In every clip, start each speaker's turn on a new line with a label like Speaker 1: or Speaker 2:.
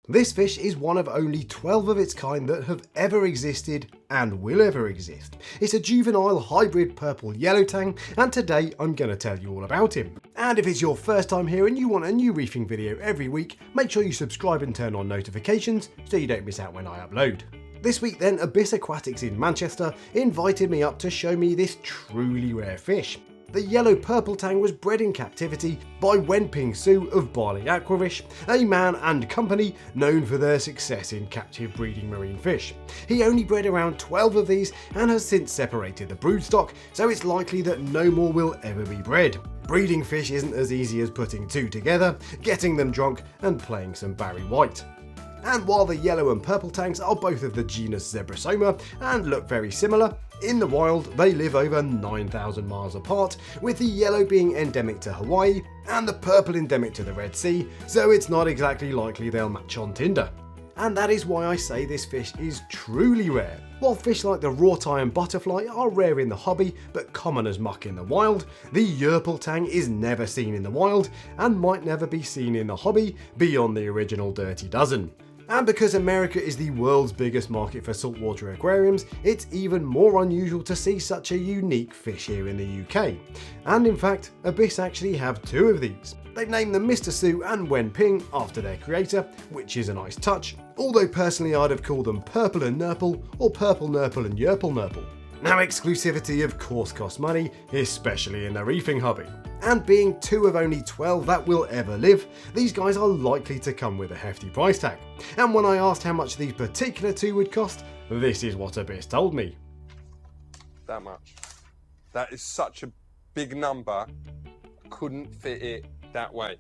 Speaker 1: This fish is one of only 12 of its kind that have ever existed and will ever exist. It's a juvenile hybrid purple yellow tang, and today I'm going to tell you all about him. And if it's your first time here and you want a new reefing video every week, make sure you subscribe and turn on notifications so you don't miss out when I upload. This week then, Abyss Aquatics in Manchester invited me up to show me this truly rare fish. The yellow purple tang was bred in captivity by Wenping Su of Bali Aquafish, a man and company known for their success in captive breeding marine fish. He only bred around 12 of these and has since separated the broodstock, so it's likely that no more will ever be bred. Breeding fish isn't as easy as putting two together, getting them drunk and playing some Barry White. And while the yellow and purple tangs are both of the genus Zebrasoma and look very similar, in the wild they live over 9,000 miles apart, with the yellow being endemic to Hawaii and the purple endemic to the Red Sea, so it's not exactly likely they'll match on Tinder. And that is why I say this fish is truly rare. While fish like the wrought-iron butterfly are rare in the hobby but common as muck in the wild, the Yurple Tang is never seen in the wild and might never be seen in the hobby beyond the original Dirty Dozen. And because America is the world's biggest market for saltwater aquariums, it's even more unusual to see such a unique fish here in the UK. And in fact, Abyss actually have two of these. They've named them Mr. Su and Wenping after their creator, which is a nice touch, although personally I'd have called them Purple and Nurple or Purple Nurple and Yerpal Nurple. Now, exclusivity of course costs money, especially in the reefing hobby. And being two of only 12 that will ever live, these guys are likely to come with a hefty price tag. And when I asked how much these particular two would cost, this is what Abyss told me.
Speaker 2: That much. That is such a big number, I couldn't fit it that way.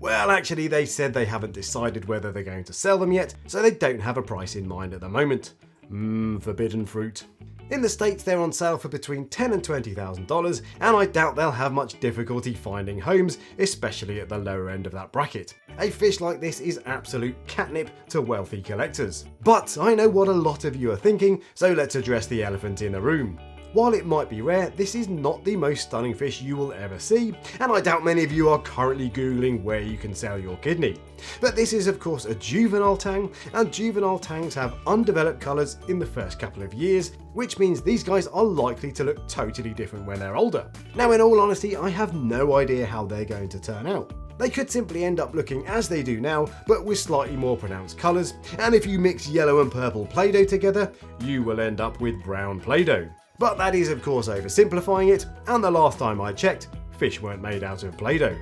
Speaker 1: Well, actually they said they haven't decided whether they're going to sell them yet, so they don't have a price in mind at the moment. Forbidden fruit. In the States they're on sale for between $10,000 and $20,000, and I doubt they'll have much difficulty finding homes, especially at the lower end of that bracket. A fish like this is absolute catnip to wealthy collectors. But I know what a lot of you are thinking, so let's address the elephant in the room. While it might be rare, this is not the most stunning fish you will ever see, and I doubt many of you are currently googling where you can sell your kidney. But this is of course a juvenile tang, and juvenile tangs have undeveloped colours in the first couple of years, which means these guys are likely to look totally different when they're older. Now, in all honesty, I have no idea how they're going to turn out. They could simply end up looking as they do now, but with slightly more pronounced colours, and if you mix yellow and purple Play-Doh together, you will end up with brown Play-Doh. But that is of course oversimplifying it, and the last time I checked, fish weren't made out of Play-Doh.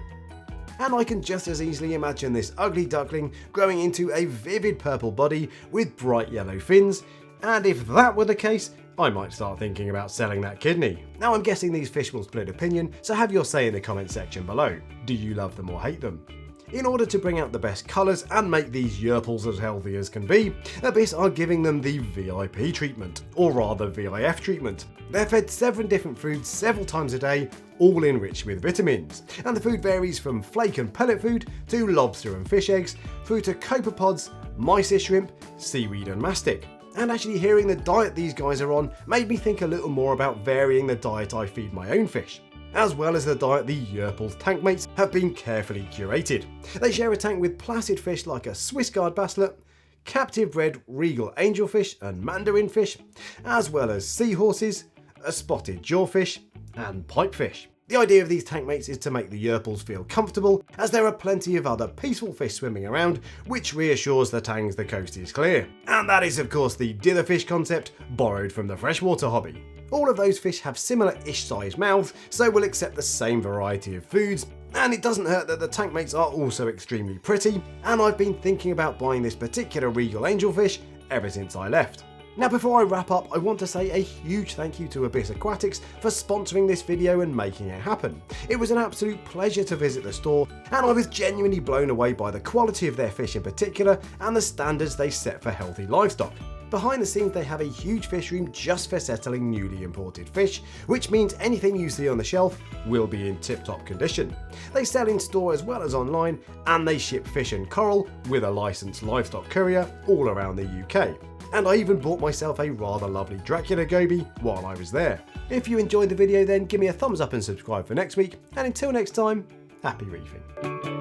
Speaker 1: And I can just as easily imagine this ugly duckling growing into a vivid purple body with bright yellow fins, and if that were the case, I might start thinking about selling that kidney. Now, I'm guessing these fish will split opinion, so have your say in the comment section below. Do you love them or hate them? In order to bring out the best colours and make these Yerpals as healthy as can be, Abyss are giving them the VIP treatment, or rather VIF treatment. They're fed 7 different foods several times a day, all enriched with vitamins. And the food varies from flake and pellet food to lobster and fish eggs, through to copepods, mysis shrimp, seaweed and mastic. And actually hearing the diet these guys are on made me think a little more about varying the diet I feed my own fish, as well as the diet the Yerpal's tank mates have been carefully curated. They share a tank with placid fish like a Swiss Guard basslet, captive bred regal angelfish and mandarin fish, as well as seahorses, a spotted jawfish, and pipefish. The idea of these tank mates is to make the Yerpals feel comfortable, as there are plenty of other peaceful fish swimming around, which reassures the tangs the coast is clear. And that is of course the ditherfish concept borrowed from the freshwater hobby. All of those fish have similar-ish sized mouths, so will accept the same variety of foods, and it doesn't hurt that the tank mates are also extremely pretty, and I've been thinking about buying this particular regal angelfish ever since I left. Now, before I wrap up, I want to say a huge thank you to Abyss Aquatics for sponsoring this video and making it happen. It was an absolute pleasure to visit the store, and I was genuinely blown away by the quality of their fish in particular and the standards they set for healthy livestock. Behind the scenes they have a huge fish room just for settling newly imported fish, which means anything you see on the shelf will be in tip-top condition. They sell in store as well as online, and they ship fish and coral with a licensed livestock courier all around the UK. And I even bought myself a rather lovely Dracula goby while I was there. If you enjoyed the video then give me a thumbs up and subscribe for next week, and until next time, happy reefing.